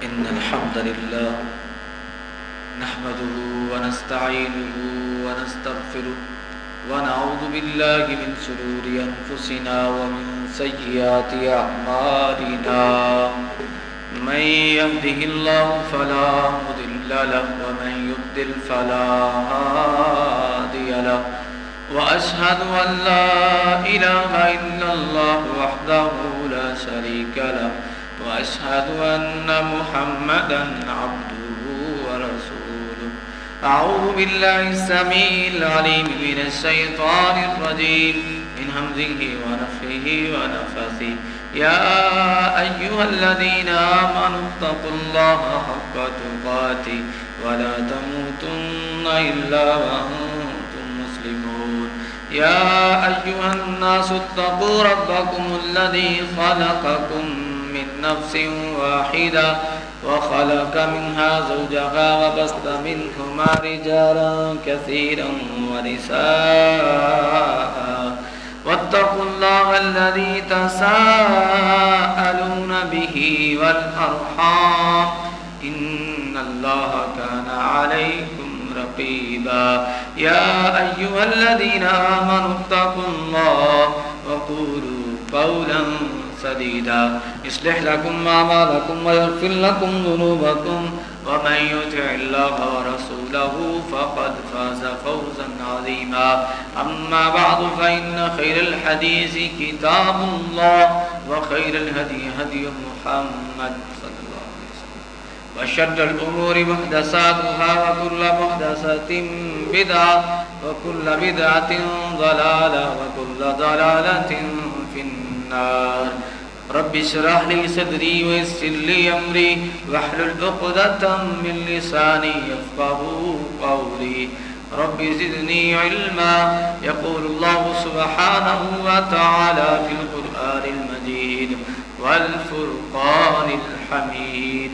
إن الحمد لله نحمده ونستعينه ونستغفره ونعوذ بالله من شرور أنفسنا ومن سيئات أعمالنا من يهده الله فلا مضل له ومن يضلل فلا هادي له وأشهد أن لا إله إلا الله وحده لا شريك له وأشهد أن محمدا عبده ورسوله أعوذ بالله السميع العليم من الشيطان الرجيم من همزه ونفخه ونفثه يا أيها الذين آمنوا اتقوا الله حق تقاته ولا تموتن إلا وأنتم مسلمون يا أيها الناس اتقوا ربكم الذي خلقكم من نفس واحدة وخلق منها زوجها وبث منهما رجالا كثيرا ونساء واتقوا الله الذي تساءلون به والأرحام إن الله كان عليكم رقيبا يا أيها الذين آمنوا اتقوا الله وقولوا قولا سديدا يصلح لكم أعمالكم ويغفر لكم ذنوبكم ومن يطع الله ورسوله فقد فاز فوزا عظيما أما بعد فإن خير الحديث كتاب الله وخير الهدي هدي محمد صلى الله عليه وسلم وشر الأمور محدثاتها وكل محدثة بدعة وكل بدعة ضلالة وكل ضلالة في النار رب اشرح لي صدري ويسر لي أمري واحلل عقدة من لساني يفقهوا قولي رب زدني علما يقول الله سبحانه وتعالى في القرآن المجيد والفرقان الحميد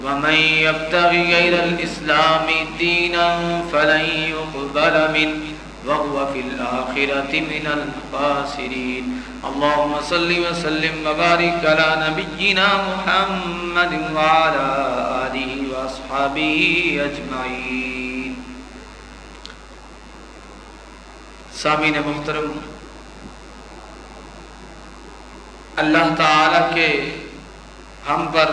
ومن يبتغي غير الإسلام دينا فلن يقبل منه وهو في الآخرة من الخاسرين اللهم صل وسلم وبارك على نبينا محمد وعلى آله وأصحابه أجمعين سامعین محترم، اللہ تعالیٰ کے ہم پر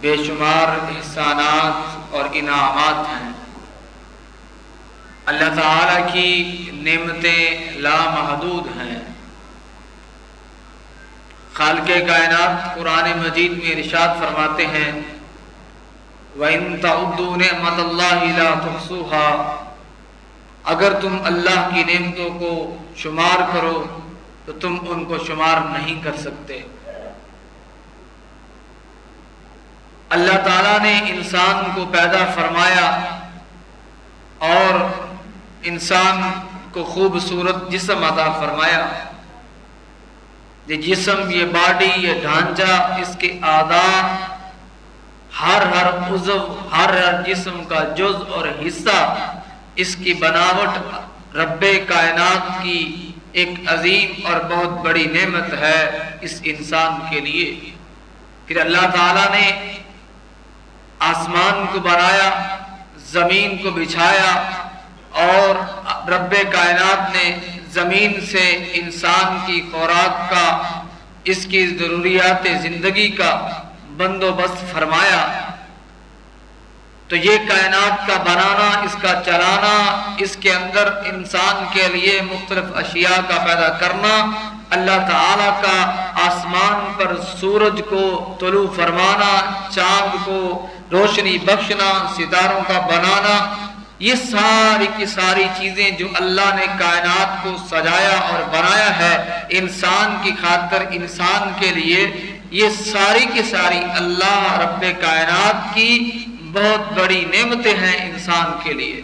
بے شمار احسانات اور انعامات ہیں۔ اللہ تعالیٰ کی نعمتیں لامحدود ہیں۔ خالق کائنات قرآن مجید میں ارشاد فرماتے ہیں وَإِن تَعُدُّوا نِعْمَةَ اللَّهِ لَا تُحْصُوهَا، اگر تم اللہ کی نعمتوں کو شمار کرو تو تم ان کو شمار نہیں کر سکتے۔ اللہ تعالیٰ نے انسان کو پیدا فرمایا اور انسان کو خوبصورت جسم عطا فرمایا۔ یہ جسم، یہ باڈی، یہ ڈھانچہ، اس کے اعضاء، ہر عضو، ہر جسم کا جز اور حصہ، اس کی بناوٹ رب کائنات کی ایک عظیم اور بہت بڑی نعمت ہے اس انسان کے لیے۔ پھر اللہ تعالیٰ نے آسمان کو بنایا، زمین کو بچھایا، اور رب کائنات نے زمین سے انسان کی خوراک کا، اس کی ضروریات زندگی کا بندوبست فرمایا۔ تو یہ کائنات کا بنانا، اس کا چلانا، اس کے اندر انسان کے لیے مختلف اشیاء کا پیدا کرنا، اللہ تعالیٰ کا آسمان پر سورج کو طلوع فرمانا، چاند کو روشنی بخشنا، ستاروں کا بنانا، یہ ساری کی ساری چیزیں جو اللہ نے کائنات کو سجایا اور بنایا ہے انسان کی خاطر، انسان کے لیے، یہ ساری کی ساری اللہ رب کائنات کی بہت بڑی نعمتیں ہیں انسان کے لیے۔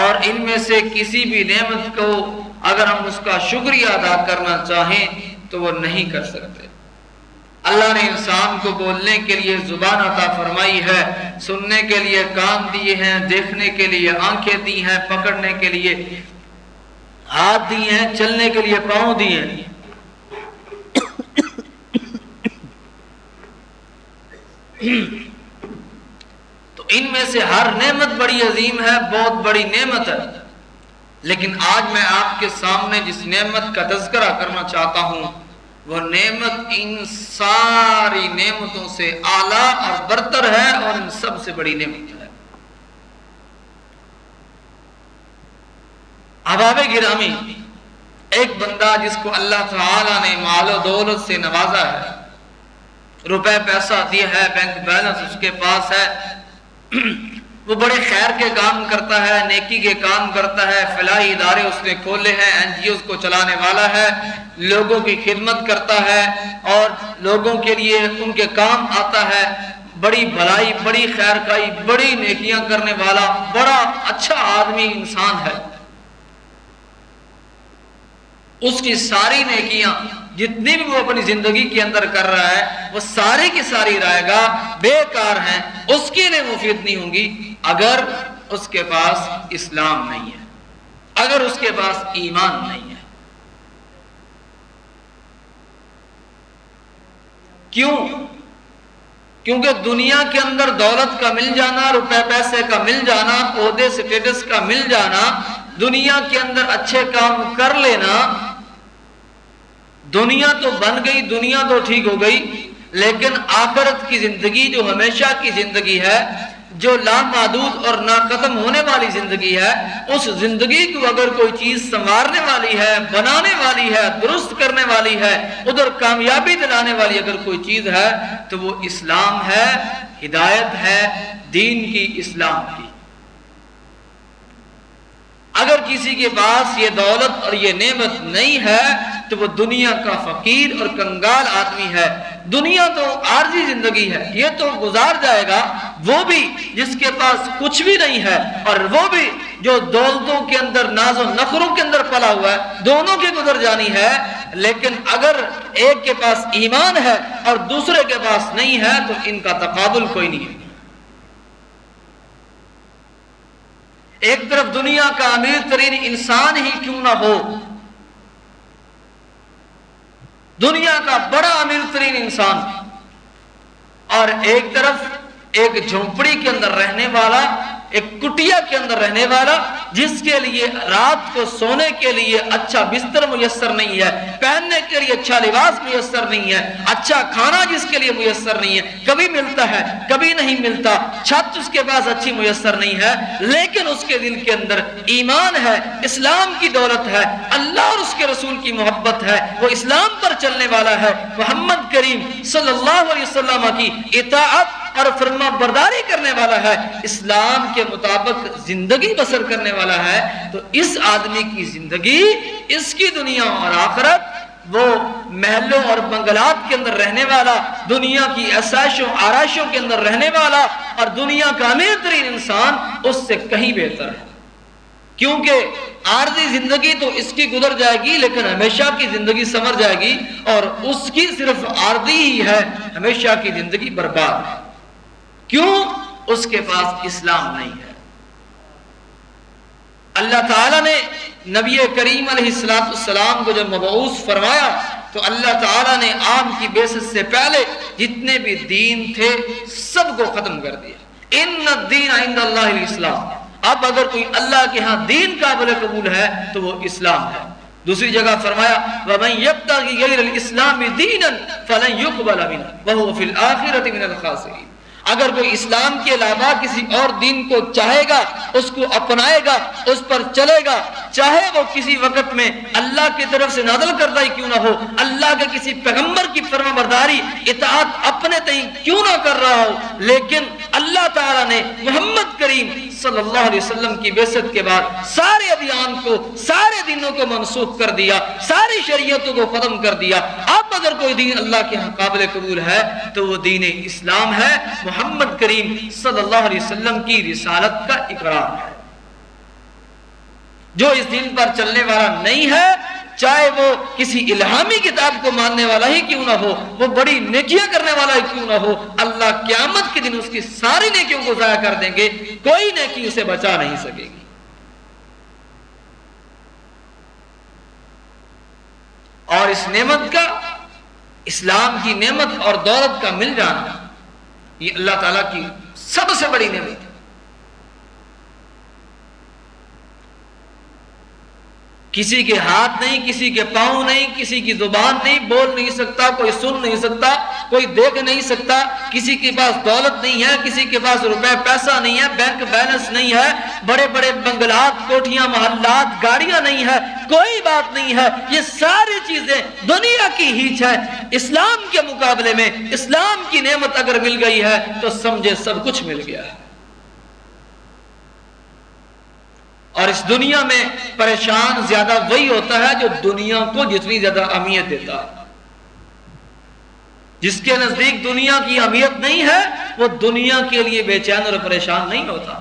اور ان میں سے کسی بھی نعمت کو اگر ہم اس کا شکریہ ادا کرنا چاہیں تو وہ نہیں کر سکتے۔ اللہ نے انسان کو بولنے کے لیے زبان عطا فرمائی ہے، سننے کے لیے کان دیے ہیں، دیکھنے کے لیے آنکھیں دی ہیں، پکڑنے کے لیے ہاتھ دیے ہیں، چلنے کے لیے پاؤں دیے ہیں۔ تو ان میں سے ہر نعمت بڑی عظیم ہے، بہت بڑی نعمت ہے، لیکن آج میں آپ کے سامنے جس نعمت کا تذکرہ کرنا چاہتا ہوں وہ نعمت ان ساری نعمتوں سے اعلیٰ اور برتر ہے اور ان سب سے بڑی نعمت ہے۔ احباب گرامی، ایک بندہ جس کو اللہ تعالیٰ نے مال و دولت سے نوازا ہے، روپے پیسہ دیا ہے، بینک بیلنس اس کے پاس ہے، وہ بڑے خیر کے کام کرتا ہے، نیکی کے کام کرتا ہے، فلاحی ادارے اس نے کھولے ہیں، NGOs کو چلانے والا ہے، لوگوں کی خدمت کرتا ہے اور لوگوں کے لیے ان کے کام آتا ہے، بڑی بھلائی، بڑی خیر خائی، بڑی نیکیاں کرنے والا بڑا اچھا آدمی انسان ہے۔ اس کی ساری نیکیاں جتنی بھی وہ اپنی زندگی کے اندر کر رہا ہے وہ ساری کی ساری رائے گا بیکار ہیں، اس کے لیے مفید نہیں ہوں گی اگر اس کے پاس اسلام نہیں ہے، اگر اس کے پاس ایمان نہیں ہے۔ کیوں؟ کیونکہ دنیا کے اندر دولت کا مل جانا، روپے پیسے کا مل جانا، عہدے سٹیٹس کا مل جانا، دنیا کے اندر اچھے کام کر لینا، دنیا تو بن گئی، دنیا تو ٹھیک ہو گئی، لیکن آخرت کی زندگی جو ہمیشہ کی زندگی ہے، جو لامحدود اور نہ ختم ہونے والی زندگی ہے، اس زندگی کو اگر کوئی چیز سنوارنے والی ہے، بنانے والی ہے، درست کرنے والی ہے، ادھر کامیابی دلانے والی اگر کوئی چیز ہے تو وہ اسلام ہے، ہدایت ہے دین کی، اسلام کی۔ اگر کسی کے پاس یہ دولت اور یہ نعمت نہیں ہے تو وہ دنیا کا فقیر اور کنگال آدمی ہے۔ دنیا تو عارضی زندگی ہے، یہ تو گزار جائے گا، وہ بھی جس کے پاس کچھ بھی نہیں ہے اور وہ بھی جو دولتوں کے اندر، ناز و نخروں کے اندر پلا ہوا ہے، دونوں کی گزر جانی ہے۔ لیکن اگر ایک کے پاس ایمان ہے اور دوسرے کے پاس نہیں ہے تو ان کا تقابل کوئی نہیں ہے۔ ایک طرف دنیا کا امیر ترین انسان ہی کیوں نہ ہو، دنیا کا بڑا امیر ترین انسان، اور ایک طرف ایک جھونپڑی کے اندر رہنے والا، ایک کٹیا کے اندر رہنے والا، جس کے لیے رات کو سونے کے لیے اچھا بستر میسر نہیں ہے، پہننے کے لیے اچھا لباس میسر نہیں ہے، اچھا کھانا جس کے لیے میسر نہیں ہے، کبھی ملتا ہے کبھی نہیں ملتا، چھت اس کے پاس اچھی میسر نہیں ہے، لیکن اس کے دل کے اندر ایمان ہے، اسلام کی دولت ہے، اللہ اور اس کے رسول کی محبت ہے، وہ اسلام پر چلنے والا ہے، محمد کریم صلی اللہ علیہ وسلم کی اطاعت اور فرما برداری کرنے والا ہے، اسلام کے مطابق زندگی بسر کرنے والا ہے، تو اس آدمی کی زندگی، اس کی دنیا اور آخرت، وہ محلوں اور بنگلات کے اندر رہنے والا، دنیا کی عیشوں آرائشوں کے اندر رہنے والا اور دنیا کا امیر ترین انسان اس سے کہیں بہتر ہے۔ کیونکہ عارضی زندگی تو اس کی گزر جائے گی لیکن ہمیشہ کی زندگی سنور جائے گی، اور اس کی صرف عارضی ہی ہے، ہمیشہ کی زندگی برباد ہے۔ کیوں؟ اس کے پاس اسلام نہیں ہے۔ اللہ تعالیٰ نے نبی کریم علیہ السلام کو جب مبعوث فرمایا تو اللہ تعالیٰ نے عام کی بیسس سے پہلے جتنے بھی دین تھے سب کو ختم کر دیا۔ ان الدین عند اللہ الاسلام۔ اب اگر کوئی اللہ کے ہاں دین قابل قبول ہے تو وہ اسلام ہے۔ دوسری جگہ فرمایا وَمَن يَبْتَغِ غَيْرَ الْإِسْلَامِ دِينًا فَلَن يُقْبَلَ مِنْهُ وَهُوَ فِي الْآخِرَةِ مِنَ الْخَاسِرِينَ۔ اگر کوئی اسلام کے علاوہ کسی اور دین کو چاہے گا، اس کو اپنائے گا، اس پر چلے گا، چاہے وہ کسی وقت میں اللہ کی طرف سے نازل کردہ ہی کیوں نہ ہو، اللہ کے کسی پیغمبر کی فرما برداری اطاعت اپنے تئیں کیوں نہ کر رہا ہو، لیکن اللہ تعالیٰ نے محمد کریم صلی اللہ علیہ وسلم کی بعثت کے بعد سارے ادیان کو، سارے دینوں کو منسوخ کر دیا، ساری شریعتوں کو ختم کر دیا۔ اب اگر کوئی دین اللہ کے ہاں قابل قبول ہے تو وہ دین اسلام ہے، محمد کریم صلی اللہ علیہ وسلم کی رسالت کا اقرار ہے۔ جو اس دین پر چلنے والا نہیں ہے، چاہے وہ کسی الہامی کتاب کو ماننے والا ہی کیوں نہ ہو، وہ بڑی نیکیاں کرنے والا ہی کیوں نہ ہو، اللہ قیامت کے دن اس کی ساری نیکیوں کو ضائع کر دیں گے، کوئی نیکی اسے بچا نہیں سکے گی۔ اور اس نعمت کا، اسلام کی نعمت اور دولت کا مل جانا یہ اللہ تعالیٰ کی سب سے بڑی نعمت ہے۔ کسی کے ہاتھ نہیں، کسی کے پاؤں نہیں، کسی کی زبان نہیں، بول نہیں سکتا، کوئی سن نہیں سکتا، کوئی دیکھ نہیں سکتا، کسی کے پاس دولت نہیں ہے، کسی کے پاس روپے پیسہ نہیں ہے، بینک بیلنس نہیں ہے، بڑے بڑے بنگلات، کوٹھیاں، محلات، گاڑیاں نہیں ہے، کوئی بات نہیں ہے۔ یہ ساری چیزیں دنیا کی ہیچ ہے۔ اسلام کے مقابلے میں اسلام کی نعمت اگر مل گئی ہے تو سمجھے سب کچھ مل گیا ہے۔ اور اس دنیا میں پریشان زیادہ وہی ہوتا ہے جو دنیا کو جتنی زیادہ اہمیت دیتا ہے۔ جس کے نزدیک دنیا کی اہمیت نہیں ہے وہ دنیا کے لیے بے چین اور پریشان نہیں ہوتا۔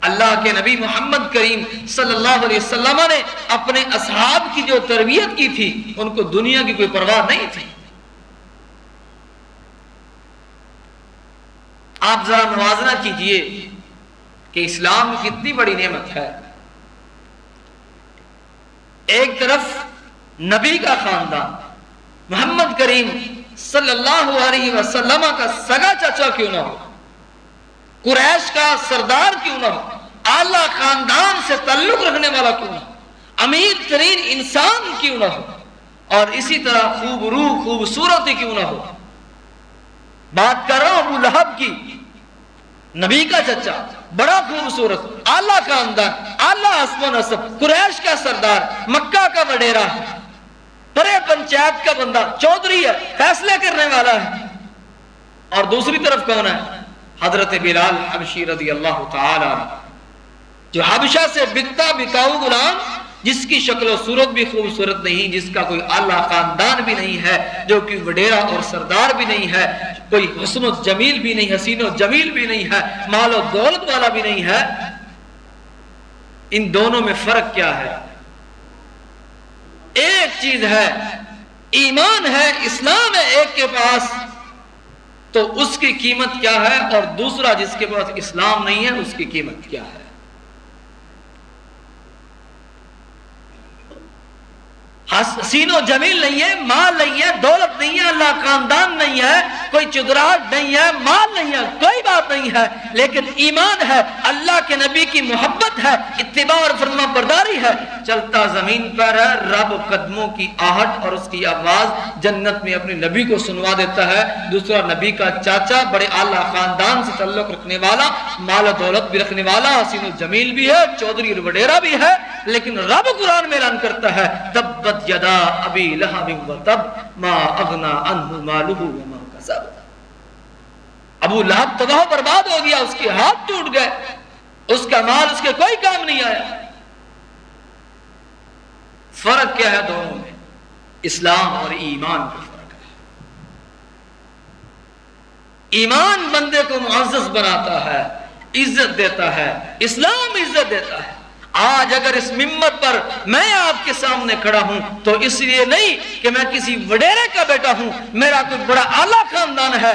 اللہ کے نبی محمد کریم صلی اللہ علیہ وسلم نے اپنے اصحاب کی جو تربیت کی تھی ان کو دنیا کی کوئی پرواہ نہیں تھی۔ آپ ذرا موازنہ کیجئے کہ اسلام کتنی بڑی نعمت ہے۔ ایک طرف نبی کا خاندان، محمد کریم صلی اللہ علیہ وسلم کا سگا چچا کیوں نہ ہو، قریش کا سردار کیوں نہ ہو، اعلیٰ خاندان سے تعلق رکھنے والا کیوں نہ ہو، امیر ترین انسان کیوں نہ ہو، اور اسی طرح خوب روح خوبصورت کیوں نہ ہو۔ بات کر رہا ہوں ابو لہب کی، نبی کا چچا، بڑا خوبصورت، اعلیٰ خاندان، اعلیٰ حسب و نسب، قریش کا سردار، مکہ کا وڈیرا، بڑے پنچایت کا بندہ، چودھری ہے، فیصلے کرنے والا ہے۔ اور دوسری طرف کون ہے؟ حضرت بلال حبشی رضی اللہ تعالی عنہ، جو حبشہ سے بکتا بکاؤ غلام، جس کی شکل و صورت بھی خوبصورت نہیں، جس کا کوئی اعلیٰ خاندان بھی نہیں ہے، جو کہ وڈیرا اور سردار بھی نہیں ہے، کوئی حسن و جمیل بھی نہیں، حسین و جمیل بھی نہیں ہے، مال و دولت والا بھی نہیں ہے۔ ان دونوں میں فرق کیا ہے؟ ایک چیز ہے، ایمان ہے، اسلام ہے ایک کے پاس تو اس کی قیمت کیا ہے، اور دوسرا جس کے پاس اسلام نہیں ہے اس کی قیمت کیا ہے۔ حسین و جمیل نہیں ہے، مال نہیں ہے، دولت نہیں ہے، اللہ خاندان نہیں ہے، کوئی چدراہٹ نہیں ہے، مال نہیں ہے، کوئی بات نہیں ہے، لیکن ایمان ہے، اللہ کے نبی کی محبت ہے، اتباع اور فرما برداری ہے، چلتا زمین پر ہے، رب قدموں کی آہٹ اور اس کی آواز جنت میں اپنے نبی کو سنوا دیتا ہے۔ دوسرا نبی کا چاچا، بڑے اعلیٰ خاندان سے تعلق رکھنے والا، مال و دولت بھی رکھنے والا، حسین و جمیل بھی ہے، چودھری اور وڈیرا بھی ہے، لیکن رب قرآن میں اعلان کرتا ہے تبت یدا ابی لہب وتب ما اغنی عنہ مالہ وما کسب۔ ابو لہب تباہ برباد ہو گیا، اس کے ہاتھ ٹوٹ گئے، اس کا مال اس کے کوئی کام نہیں آیا۔ فرق کیا ہے دونوں میں؟ اسلام اور ایمان کا فرق ہے۔ ایمان بندے کو معزز بناتا ہے، عزت دیتا ہے، اسلام عزت دیتا ہے۔ آج اگر اس ممبر پر میں آپ کے سامنے کھڑا ہوں تو اس لیے نہیں کہ میں کسی وڈیرے کا بیٹا ہوں، میرا کوئی بڑا اعلیٰ خاندان ہے،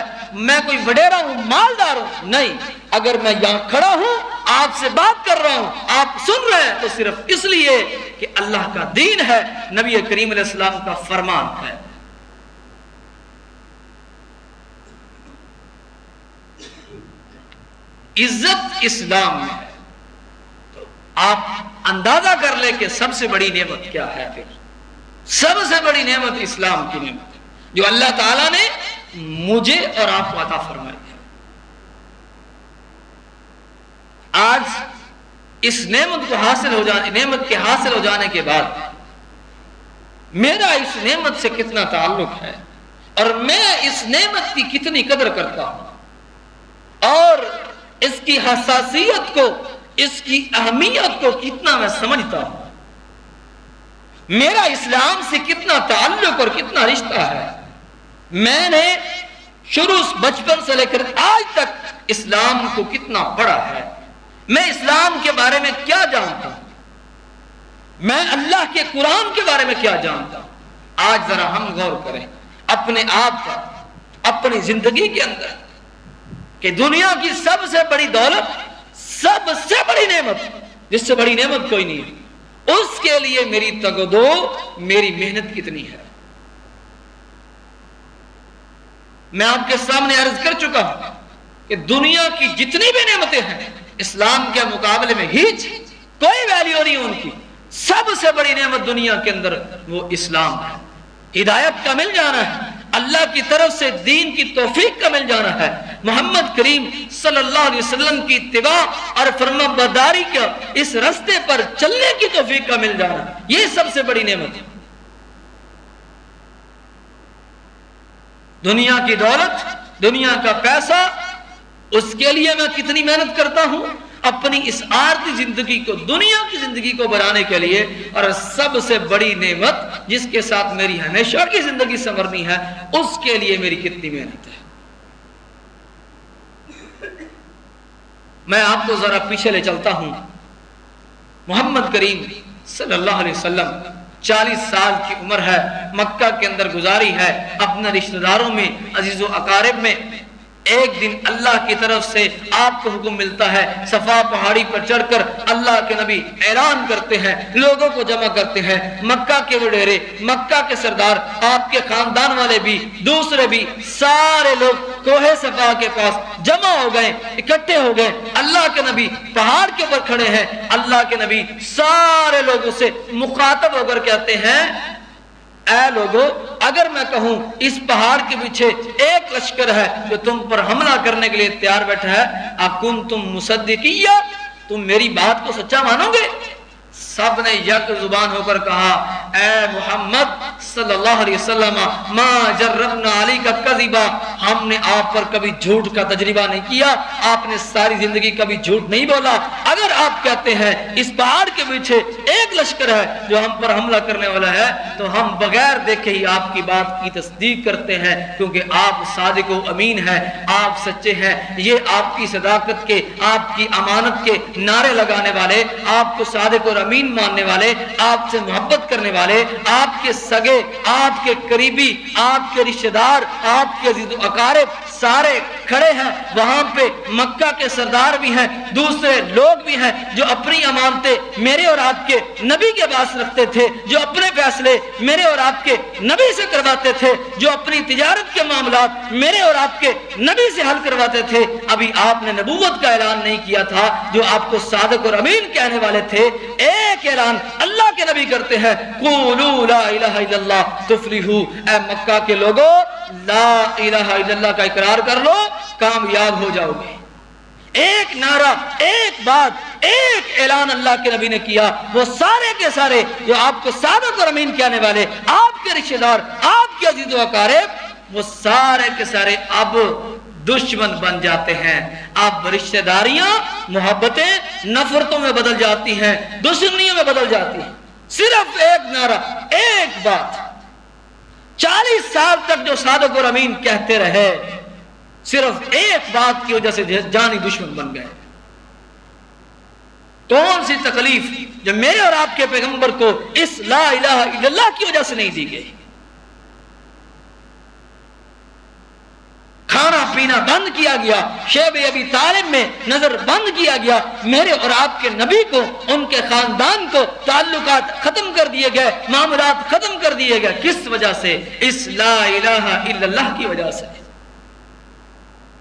میں کوئی وڈیرا ہوں، مالدار ہوں، نہیں، اگر میں یہاں کھڑا ہوں آپ سے بات کر رہا ہوں، آپ سن رہے ہیں تو صرف اس لیے کہ اللہ کا دین ہے، نبی کریم علیہ السلام کا فرمان ہے۔ عزت اسلام میں ہے، آپ اندازہ کر لیں کہ سب سے بڑی نعمت کیا ہے۔ پھر سب سے بڑی نعمت اسلام کی نعمت ہے جو اللہ تعالیٰ نے مجھے اور آپ کو عطا فرمائی ہے۔ آج اس نعمت کے حاصل ہو جانے کے بعد میرا اس نعمت سے کتنا تعلق ہے اور میں اس نعمت کی کتنی قدر کرتا ہوں اور اس کی حساسیت کو، اس کی اہمیت کو کتنا میں سمجھتا ہوں، میرا اسلام سے کتنا تعلق اور کتنا رشتہ ہے۔ میں نے شروع بچپن سے لے کر آج تک اسلام کو کتنا پڑھا ہے، میں اسلام کے بارے میں کیا جانتا ہوں، میں اللہ کے قرآن کے بارے میں کیا جانتا ہوں۔ آج ذرا ہم غور کریں اپنے آپ پر، اپنی زندگی کے اندر، کہ دنیا کی سب سے بڑی دولت، سب سے بڑی نعمت، جس سے بڑی نعمت کوئی نہیں ہے، اس کے لیے میری تگدو، میری محنت کتنی ہے۔ میں آپ کے سامنے عرض کر چکا ہوں کہ دنیا کی جتنی بھی نعمتیں ہیں اسلام کے مقابلے میں ہیچ کوئی ویلیو نہیں ان کی. سب سے بڑی نعمت دنیا کے اندر وہ اسلام ہے. ہدایت کا مل جانا ہے, اللہ کی طرف سے دین کی توفیق کا مل جانا ہے, محمد کریم صلی اللہ علیہ وسلم کی اتباع اور فرما برداری کا اس رستے پر چلنے کی توفیق کا مل جانا, یہ سب سے بڑی نعمت ہے. دنیا کی دولت, دنیا کا پیسہ, اس کے لیے میں کتنی محنت کرتا ہوں اپنی اس آرتی زندگی کو, دنیا کی زندگی کو بنانے کے لیے, اور سب سے بڑی نعمت جس کے ساتھ میری ہمیشہ کی زندگی سنورنی ہے اس کے لیے میری کتنی محنت ہے. میں آپ کو ذرا پیچھے لے چلتا ہوں. محمد کریم صلی اللہ علیہ وسلم 40 سال کی عمر ہے, مکہ کے اندر گزاری ہے, اپنے رشتہ داروں میں, عزیز و اقارب میں. ایک دن اللہ کی طرف سے آپ کو حکم ملتا ہے, صفا پہاڑی پر چڑھ کر اللہ کے نبی اعلان کرتے ہیں, لوگوں کو جمع کرتے ہیں. مکہ کے وڈیرے, مکہ کے سردار, آپ کے خاندان والے بھی, دوسرے بھی, سارے لوگ کوہ صفا کے پاس جمع ہو گئے, اکٹھے ہو گئے. اللہ کے نبی پہاڑ کے اوپر کھڑے ہیں. اللہ کے نبی سارے لوگوں سے مخاطب ہو کر کہتے ہیں, اے لوگو, اگر میں کہوں اس پہاڑ کے پیچھے ایک لشکر ہے جو تم پر حملہ کرنے کے لیے تیار بیٹھا ہے, اکنتم مصدقیہ, تم میری بات کو سچا مانو گے؟ سب نے یک زبان ہو کر کہا, اے محمد صلی اللہ علیہ وسلم, ما جربنا علیک کذبا, ہم نے آپ پر کبھی جھوٹ کا تجربہ نہیں کیا, آپ نے ساری زندگی کبھی جھوٹ نہیں بولا. اگر آپ کہتے ہیں اس پہاڑ کے پیچھے ایک لشکر ہے جو ہم پر حملہ کرنے والا ہے, تو ہم بغیر دیکھے ہی آپ کی بات کی تصدیق کرتے ہیں, کیونکہ آپ صادق و امین ہیں, آپ سچے ہیں. یہ آپ کی صداقت کے, آپ کی امانت کے نعرے لگانے والے, آپ کو صادق اور امین ماننے والے, آپ سے محبت کرنے والے, آپ کے سگے, آپ کے قریبی, آپ کے رشتہ دار, آپ کے عزیز و اقارب سارے کھڑے ہیں. وہاں پہ مکہ کے سردار بھی ہیں, دوسرے لوگ بھی ہیں جو اپنی امانتیں میرے اور آپ کے نبی کے پاس رکھتے تھے, جو اپنے فیصلے میرے اور آپ کے نبی سے کرواتے تھے, جو اپنی تجارت کے معاملات میرے اور آپ کے نبی سے حل کرواتے تھے. ابھی آپ نے نبوت کا اعلان نہیں کیا تھا, جو آپ کو صادق اور امین کہنے والے تھے. ایک اعلان اللہ کے نبی کرتے ہیں, قولوا لا الہ الا اللہ تفلحوا, اے مکہ کے لوگوں لا الہ الا اللہ کا اقرار کر لو, کامیاب ہو جاؤ گے. ایک نعرہ, ایک بات, ایک اعلان اللہ کے نبی نے کیا. وہ سارے کے سارے جو آپ کو صادق اور امین کہنے والے, آپ کے رشتہ دار, آپ کے عزیز و اقارب, وہ سارے کے سارے اب دشمن بن جاتے ہیں. اب رشتہ داریاں محبتیں نفرتوں میں بدل جاتی ہیں, دشمنیوں میں بدل جاتی ہیں. صرف ایک نعرہ, ایک بات. 40 سال تک جو صادق اور امین کہتے رہے, صرف ایک بات کی وجہ سے جانی دشمن بن گئے. کون سی تکلیف جو میرے اور آپ کے پیغمبر کو اس لا الہ الا اللہ کی وجہ سے نہیں دی گئی. کھانا پینا بند کیا گیا, شیب ابی طالب میں نظر بند کیا گیا, میرے اور آپ کے نبی کو, ان کے خاندان کو تعلقات ختم کر دیے گئے, معاملات ختم کر دیے گئے. کس وجہ سے؟ اس لا الہ الا اللہ کی وجہ سے.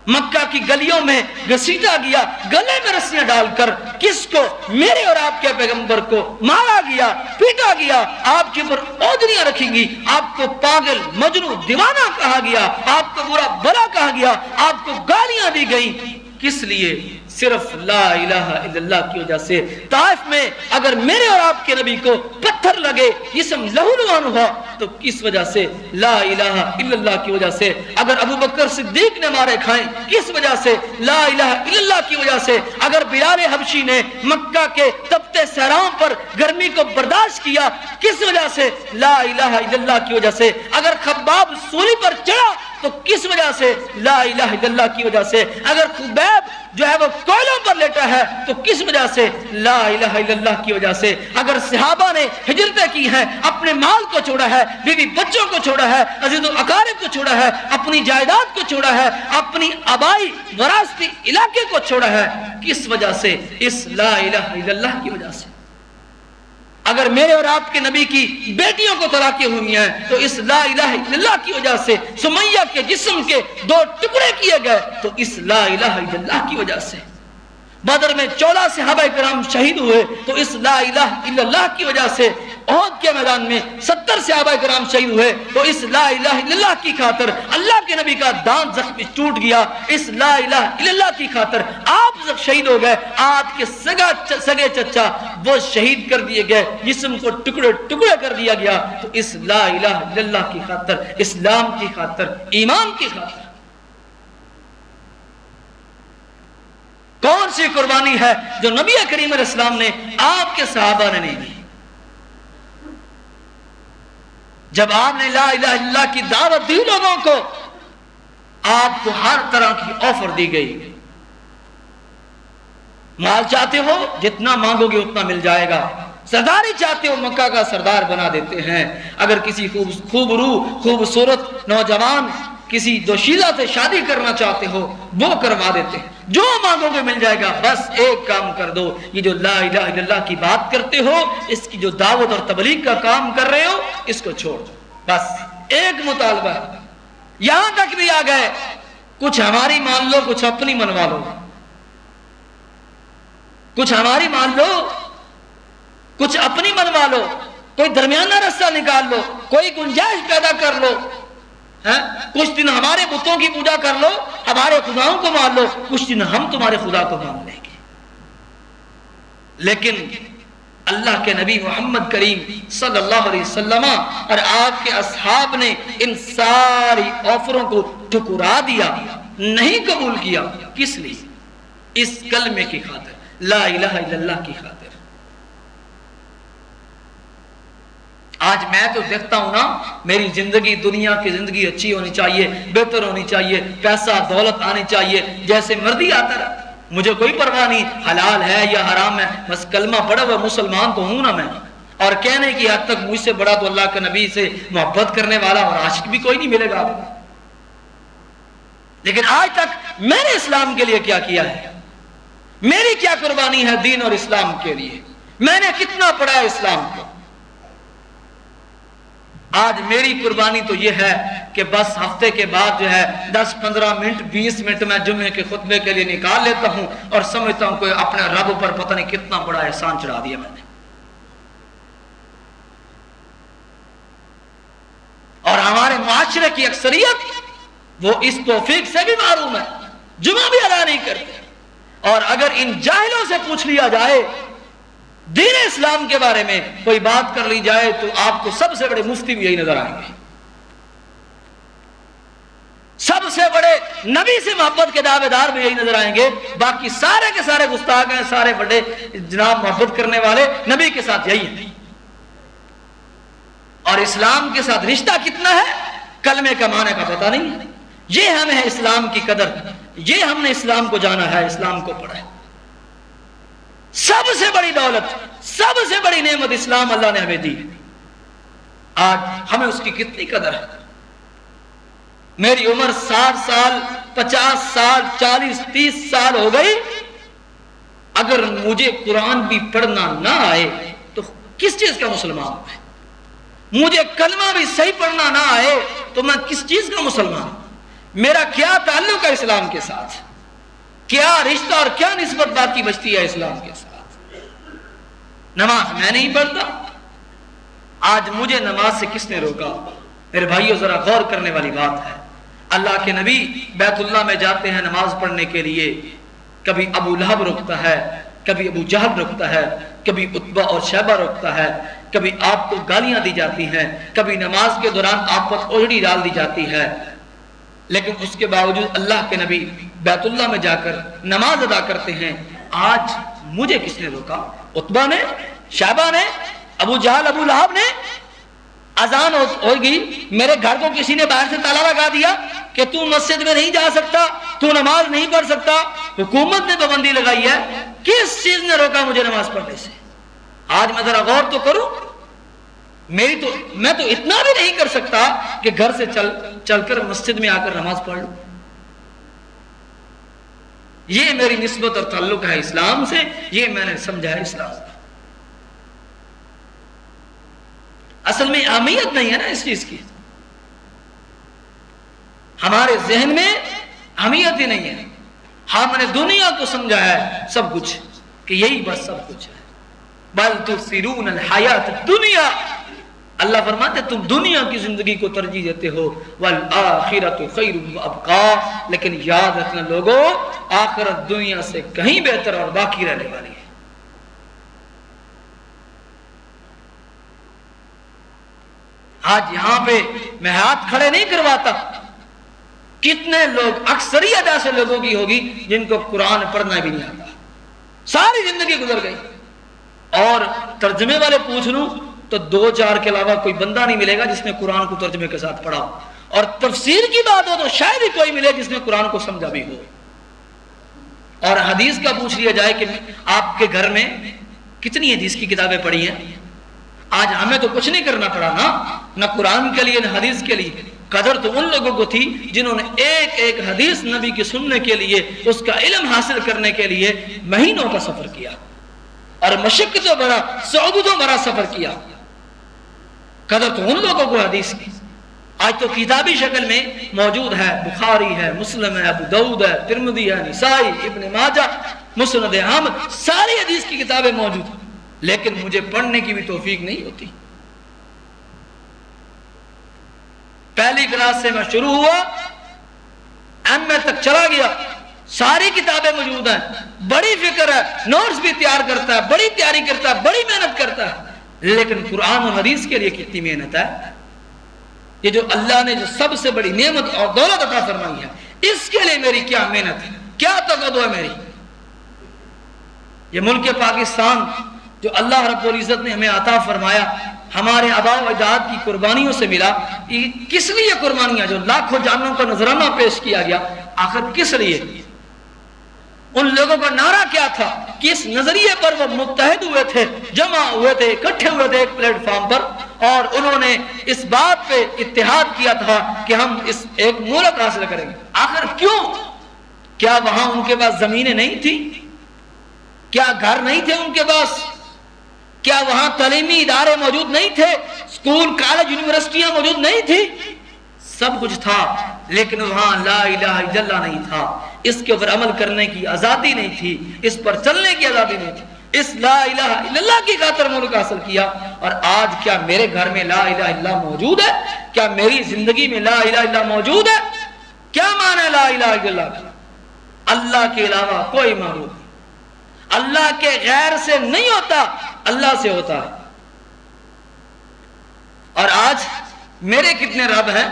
مکہ کی گلیوں میں گھسیٹا گیا, گلے میں رسیاں ڈال کر کس کو؟ میرے اور آپ کے پیغمبر کو مارا گیا, پیٹا گیا, آپ کے اوپر اوجریاں رکھی گئی, آپ کو پاگل, مجنون, دیوانہ کہا گیا, آپ کو برا بھلا کہا گیا, آپ کو گالیاں دی گئیں. کس لیے؟ صرف لا الہ الا اللہ کی وجہ سے. طائف میں اگر میرے اور آپ کے نبی کو پتھر لگے, جسم لہو لہان ہوا, تو کس وجہ سے؟ لا الہ الا اللہ کی وجہ سے. اگر ابو بکر صدیق نے مارے کھائیں, کس وجہ سے؟ لا الہ الا اللہ کی وجہ سے. اگر بلال حبشی نے مکہ کے تپتے صحراؤں پر گرمی کو برداشت کیا, کس وجہ سے؟ لا الہ الا اللہ کی وجہ سے. اگر خباب سولی پر چڑھا تو کس وجہ سے؟ لا الہ الا اللہ کی وجہ سے. اگر خبیب جو ہے وہ کوئلوں پر لیٹا ہے تو کس وجہ سے؟ لا الہ الا اللہ کی وجہ سے. اگر صحابہ نے ہجرتیں کی ہیں, اپنے مال کو چھوڑا ہے, بیوی بچوں کو چھوڑا ہے, عزیز و اقارب کو چھوڑا ہے, اپنی جائیداد کو چھوڑا ہے, اپنی آبائی وراثتی علاقے کو چھوڑا ہے, کس وجہ سے؟ اس لا الہ الا اللہ کی وجہ سے. اگر میرے اور آپ کے نبی کی بیٹیوں کو طلاقیں ہوئی ہیں تو اس لا الہ الا اللہ کی وجہ سے سمیہ کے جسم کے 2 ٹکڑے کیے گئے تو اس لا الہ الا اللہ کی وجہ سے بدر میں 14 صحابہ کرام شہید ہوئے تو اس لا الہ الا اللہ کی وجہ سے احد کے میدان میں 70 صحابہ کرام شہید ہوئے تو اس لا الہ الا اللہ کی خاطر اللہ کے نبی کا دانت زخمی ٹوٹ گیا، اس لا الہ الا اللہ کی خاطر آپ شہید ہو گئے، آپ کے سگے چچا وہ شہید کر دیے گئے، جسم کو ٹکڑے ٹکڑے کر دیا گیا، تو اس لا الہ الا اللہ کی خاطر، اسلام کی خاطر، ایمان کی خاطر کون سی قربانی ہے جو نبی کریم علیہ السلام نے آپ کے صحابہ نے نہیں دی؟ جب آپ نے لا الہ الا اللہ کی دعوت دی لوگوں کو، آپ کو ہر طرح کی آفر دی گئی، مال چاہتے ہو جتنا مانگو گے اتنا مل جائے گا، سرداری چاہتے ہو مکہ کا سردار بنا دیتے ہیں، اگر کسی خوبصورت نوجوان کسی دوشیزہ سے شادی کرنا چاہتے ہو وہ کروا دیتے ہیں، جو مانگو گے مل جائے گا، بس ایک کام کر دو، یہ جو لا الہ الا اللہ کی بات کرتے ہو، اس کی جو دعوت اور تبلیغ کا کام کر رہے ہو اس کو چھوڑ دو، بس ایک مطالبہ ہے۔ یہاں تک بھی آ گئے کچھ ہماری مان لو کچھ اپنی منوا لو، کچھ ہماری مان لو کچھ اپنی منوا لو، کوئی درمیانہ رستہ نکال لو، کوئی گنجائش پیدا کر لو، کچھ دن ہمارے بتوں کی پوجا کر لو، ہمارے خداؤں کو مان لو، کچھ دن ہم تمہارے خدا کو مان لیں گے۔ لیکن اللہ کے نبی محمد کریم صلی اللہ علیہ وسلم اور آپ کے اصحاب نے ان ساری آفروں کو ٹھکرا دیا، نہیں قبول کیا، کس لیے؟ اس کلمے کی خاطر، لا الہ الا اللہ کی خاطر۔ آج میں تو دیکھتا ہوں نا، میری زندگی، دنیا کی زندگی اچھی ہونی چاہیے، بہتر ہونی چاہیے، پیسہ دولت آنی چاہیے، جیسے مرضی آتا رہا، مجھے کوئی پرواہ نہیں حلال ہے یا حرام ہے، بس کلمہ پڑھا ہوا مسلمان تو ہوں نا میں، اور کہنے کی حد تک مجھ سے بڑا تو اللہ کے نبی سے محبت کرنے والا اور عاشق بھی کوئی نہیں ملے گا۔ لیکن آج تک میں نے اسلام کے لیے کیا کیا ہے؟ میری کیا قربانی ہے دین اور اسلام کے لیے؟ میں نے کتنا پڑھا ہے اسلام کو؟ آج میری قربانی تو یہ ہے کہ بس ہفتے کے بعد جو ہے 10-15 منٹ 20 منٹ میں جمعے کے خطبے کے لیے نکال لیتا ہوں اور سمجھتا ہوں کہ اپنے رب پر پتہ نہیں کتنا بڑا احسان چڑھا دیا میں نے، اور ہمارے معاشرے کی اکثریت وہ اس توفیق سے بھی معروم ہے، جمعہ بھی ادا نہیں کرتے۔ اور اگر ان جاہلوں سے پوچھ لیا جائے دین اسلام کے بارے میں، کوئی بات کر لی جائے تو آپ کو سب سے بڑے مفتی بھی یہی نظر آئیں گے، سب سے بڑے نبی سے محبت کے دعوے دار بھی یہی نظر آئیں گے، باقی سارے کے سارے گستاخ ہیں، سارے بڑے جناب محبت کرنے والے نبی کے ساتھ یہی ہیں۔ اور اسلام کے ساتھ رشتہ کتنا ہے کلمے کا معنی کا پتہ نہیں ہے، یہ ہمیں ہے اسلام کی قدر، یہ ہم نے اسلام کو جانا ہے، اسلام کو پڑھا ہے۔ سب سے بڑی دولت، سب سے بڑی نعمت اسلام اللہ نے ہمیں دی، آج ہمیں اس کی کتنی قدر ہے؟ میری عمر 60 سال 50 سال 40 30 سال ہو گئی، اگر مجھے قرآن بھی پڑھنا نہ آئے تو کس چیز کا مسلمان ہوں؟ مجھے کلمہ بھی صحیح پڑھنا نہ آئے تو میں کس چیز کا مسلمان ہوں؟ میرا کیا تعلق ہے اسلام کے ساتھ؟ کیا رشتہ اور کیا نسبت باقی بچتی ہے اسلام کے ساتھ؟ نماز میں نہیں پڑھتا، آج مجھے نماز سے کس نے روکا؟ میرے بھائیوں ذرا غور کرنے والی بات ہے۔ اللہ کے نبی بیت اللہ میں جاتے ہیں نماز پڑھنے کے لیے، کبھی ابو لہب رکتا ہے، کبھی ابو جہل رکتا ہے، کبھی عتبہ اور شیبہ رکتا ہے، کبھی آپ کو گالیاں دی جاتی ہیں، کبھی نماز کے دوران آپ پر اوڑھڑی ڈال دی جاتی ہے، لیکن اس کے باوجود اللہ کے نبی بیت اللہ میں جا کر نماز ادا کرتے ہیں۔ آج مجھے کس نے روکا؟ عتبہ نے، شیبہ نے، ابو جہل ابو لہب نے؟ اذان ہوگی، میرے گھر کو کسی نے باہر سے تالا لگا دیا کہ تو مسجد میں نہیں جا سکتا، تو نماز نہیں پڑھ سکتا، حکومت نے پابندی لگائی ہے، کس چیز نے روکا مجھے نماز پڑھنے سے؟ آج میں ذرا غور تو کروں، میں تو اتنا بھی نہیں کر سکتا کہ گھر سے چل کر مسجد میں آ کر نماز پڑھ لوں۔ یہ میری نسبت اور تعلق ہے اسلام سے، یہ میں نے سمجھا ہے اسلام۔ اصل میں اہمیت نہیں ہے نا اس چیز کی، ہمارے ذہن میں اہمیت ہی نہیں ہے. ہم نے دنیا کو سمجھا ہے سب کچھ کہ یہی بس سب کچھ ہے. بل تؤثرون الحیات الدنیا، اللہ فرماتے تم دنیا کی زندگی کو ترجیح دیتے ہو، والآخرۃ خیر وابقا، لیکن یاد رکھنا لوگوں آخرت دنیا سے کہیں بہتر اور باقی رہنے والی ہے. آج یہاں پہ میں ہاتھ کھڑے نہیں کرواتا، کتنے لوگ، اکثریت ایسے لوگوں کی ہوگی جن کو قرآن پڑھنا بھی نہیں آتا، ساری زندگی گزر گئی. اور ترجمے والے پوچھ لوں تو 2-4 کے علاوہ کوئی بندہ نہیں ملے گا جس نے قرآن کو ترجمے کے ساتھ پڑھا ہو، اور تفسیر کی بات ہو تو شاید ہی کوئی ملے جس نے قرآن کو سمجھا بھی ہو. اور حدیث کا پوچھ لیا جائے کہ آپ کے گھر میں کتنی حدیث کی کتابیں پڑھی ہیں؟ آج ہمیں تو کچھ نہیں کرنا پڑا نا، نہ قرآن کے لیے نہ حدیث کے لیے. قدر تو ان لوگوں کو تھی جنہوں نے ایک ایک حدیث نبی کی سننے کے لیے، اس کا علم حاصل کرنے کے لیے مہینوں کا سفر کیا اور مشقتوں بھرا، صعوبتوں بھرا سفر کیا. قدر تو ان لوگوں کو حدیث کی. آج تو کتابی شکل میں موجود ہے، بخاری ہے، مسلم ہے، ابو داؤد ہے، ترمذی ہے، نسائی، ابن ماجہ، مسند احمد، ساری حدیث کی کتابیں موجود ہیں، لیکن مجھے پڑھنے کی بھی توفیق نہیں ہوتی. پہلی کلاس سے میں شروع ہوا، ایم اے تک چلا گیا، ساری کتابیں موجود ہیں، بڑی فکر ہے، نوٹس بھی تیار کرتا ہے، بڑی تیاری کرتا ہے، بڑی محنت کرتا ہے، لیکن قرآن اور حدیث کے لیے کتنی محنت ہے. یہ جو اللہ نے جو سب سے بڑی نعمت اور دولت عطا فرمائی ہے، اس کے لیے میری کیا محنت ہے، کیا تقاضا ہے میری. یہ ملک پاکستان جو اللہ رب العزت نے ہمیں عطا فرمایا، ہمارے آباء و اجداد کی قربانیوں سے ملا. یہ کس لیے قربانیاں، جو لاکھوں جانوں کا نذرانہ پیش کیا گیا، آخر کس لیے؟ ان لوگوں کا نعرہ کیا تھا؟ کس نظریے پر وہ متحد ہوئے تھے، جمع ہوئے تھے، اکٹھے ہوئے تھے ایک پلیٹ فارم پر، اور انہوں نے اس بات پہ اتحاد کیا تھا کہ ہم اس ایک ملک حاصل کریں گے. آخر کیوں؟ کیا وہاں ان کے پاس زمینیں نہیں تھی؟ کیا گھر نہیں تھے ان کے پاس؟ کیا وہاں تعلیمی ادارے موجود نہیں تھے؟ اسکول، کالج، یونیورسٹیاں موجود نہیں تھی؟ سب کچھ تھا، لیکن وہاں لا الہ الا اللہ نہیں تھا. اس کے اوپر عمل کرنے کی آزادی نہیں تھی، اس پر چلنے کی آزادی نہیں تھی. اس لا الہ الا اللہ کی خاطر ملک حاصل کیا. اور آج کیا میرے گھر میں لا الہ الا اللہ موجود ہے؟ کیا میری زندگی میں لا الہ الا اللہ موجود ہے؟ کیا معنی لا الہ الا اللہ کا؟ اللہ کے علاوہ کوئی معبود نہیں، اللہ کے غیر سے نہیں ہوتا، اللہ سے ہوتا ہے. اور آج میرے کتنے رب ہیں؟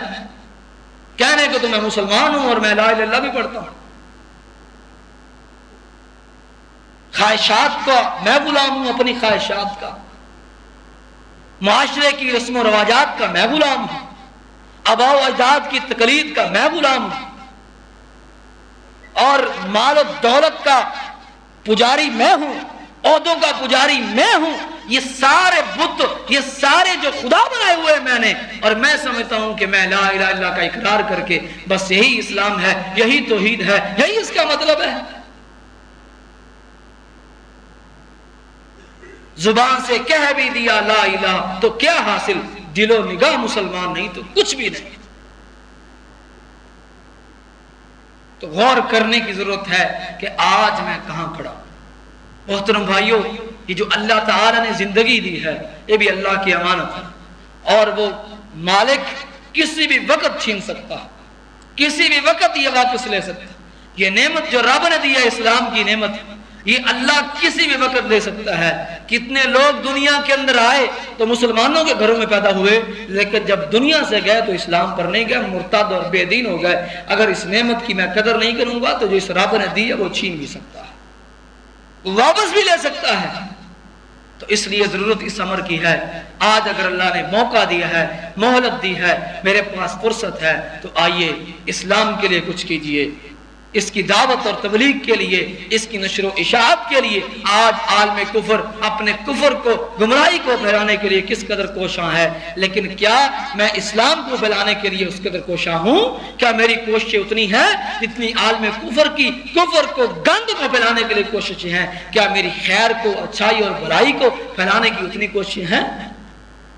کہنے کو تو میں مسلمان ہوں اور میں لا الہ الا اللہ بھی پڑھتا ہوں. خواہشات کا میں غلام ہوں، اپنی خواہشات کا. معاشرے کی رسم و رواجات کا میں غلام ہوں، آباء و اجداد کی تقلید کا میں غلام ہوں، اور مال و دولت کا پجاری میں ہوں، عہدوں کا پجاری میں ہوں. یہ سارے بت، یہ سارے جو خدا بنائے ہوئے میں نے، اور میں سمجھتا ہوں کہ میں لا الہ الا اللہ کا اقرار کر کے بس یہی اسلام ہے، یہی توحید ہے، یہی اس کا مطلب ہے. زبان سے کہہ بھی دیا لا الہ تو کیا حاصل؟ دل و نگاہ مسلمان نہیں تو کچھ بھی نہیں. تو غور کرنے کی ضرورت ہے کہ آج میں کہاں کھڑا ہوں. محترم بھائیوں، یہ جو اللہ تعالی نے زندگی دی ہے، یہ بھی اللہ کی امانت ہے، اور وہ مالک کسی بھی وقت چھین سکتا ہے، کسی بھی وقت یہ واپس لے سکتا ہے. یہ نعمت جو رب نے دی ہے، اسلام کی نعمت، یہ اللہ کسی بھی وقت لے سکتا ہے. کتنے لوگ دنیا کے اندر آئے تو مسلمانوں کے گھروں میں پیدا ہوئے، لیکن جب دنیا سے گئے تو اسلام پر نہیں گئے، مرتد اور بے دین ہو گئے. اگر اس نعمت کی میں قدر نہیں کروں گا تو جو اس رب نے دی ہے وہ چھین بھی سکتا ہے، واپس بھی لے سکتا ہے. تو اس لیے ضرورت اس امر کی ہے. آج اگر اللہ نے موقع دیا ہے، مہلت دی ہے، میرے پاس فرصت ہے، تو آئیے اسلام کے لیے کچھ کیجئے. اس کی دعوت اور تبلیغ کے لیے، اس کی نشر و اشاعت کے لیے. آج عالم کفر اپنے کفر کو، گمراہی کو پھیلانے کے لیے کس قدر کوشاں ہے، لیکن کیا میں اسلام کو پھیلانے کے لیے اس قدر کوشاں ہوں؟ کیا میری کوششیں اتنی ہیں جتنی عالم کفر کی، کفر کو، گند کو پھیلانے کے لیے کوششیں ہیں؟ کیا میری خیر کو، اچھائی اور برائی کو پھیلانے کی اتنی کوششیں ہیں؟